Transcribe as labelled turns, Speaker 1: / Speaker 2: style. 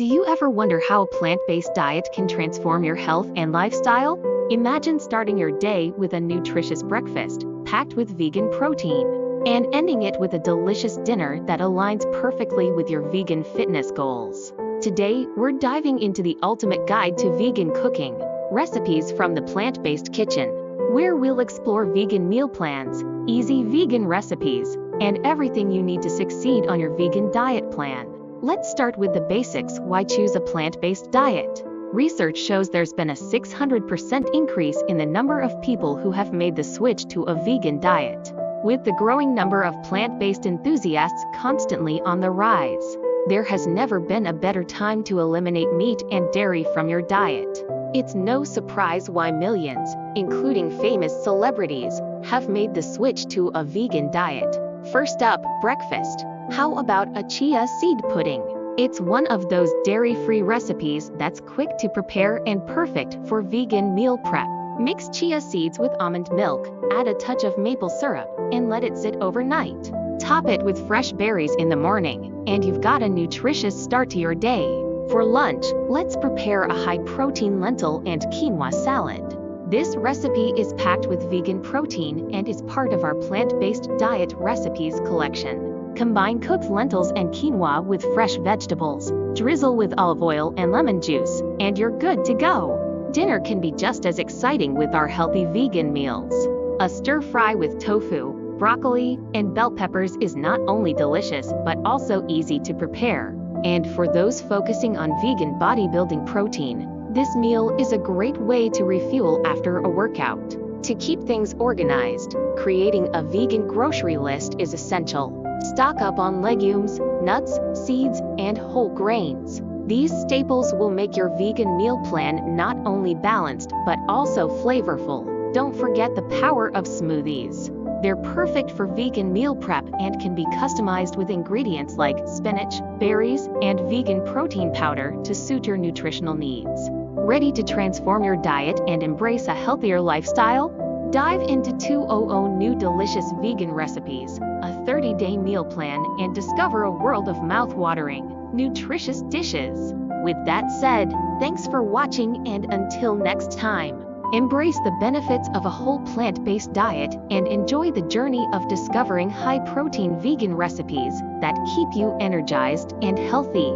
Speaker 1: Do you ever wonder how a plant-based diet can transform your health and lifestyle? Imagine starting your day with a nutritious breakfast, packed with vegan protein, and ending it with a delicious dinner that aligns perfectly with your vegan fitness goals. Today, we're diving into the ultimate guide to vegan cooking, recipes from the plant-based kitchen, where we'll explore vegan meal plans, easy vegan recipes, and everything you need to succeed on your vegan diet plan. Let's start with the basics. Why choose a plant-based diet? Research shows there's been a 600% increase in the number of people who have made the switch to a vegan diet. With the growing number of plant-based enthusiasts constantly on the rise, there has never been a better time to eliminate meat and dairy from your diet. It's no surprise why millions, including famous celebrities, have made the switch to a vegan diet. First up, breakfast. How about a chia seed pudding? It's one of those dairy-free recipes that's quick to prepare and perfect for vegan meal prep. Mix chia seeds with almond milk, add a touch of maple syrup, and let it sit overnight. Top it with fresh berries in the morning, and you've got a nutritious start to your day. For lunch, let's prepare a high-protein lentil and quinoa salad. This recipe is packed with vegan protein and is part of our plant-based diet recipes collection. Combine cooked lentils and quinoa with fresh vegetables, drizzle with olive oil and lemon juice, and you're good to go. Dinner can be just as exciting with our healthy vegan meals. A stir-fry with tofu, broccoli, and bell peppers is not only delicious but also easy to prepare. And for those focusing on vegan bodybuilding protein, this meal is a great way to refuel after a workout. To keep things organized, creating a vegan grocery list is essential. Stock up on legumes, nuts, seeds, and whole grains. These staples will make your vegan meal plan not only balanced but also flavorful. Don't forget the power of smoothies. They're perfect for vegan meal prep and can be customized with ingredients like spinach, berries, and vegan protein powder to suit your nutritional needs. Ready to transform your diet and embrace a healthier lifestyle? Dive into 200 new delicious vegan recipes, a 30-day meal plan, and discover a world of mouth-watering, nutritious dishes. With that said, thanks for watching, and until next time, embrace the benefits of a whole plant-based diet and enjoy the journey of discovering high-protein vegan recipes that keep you energized and healthy.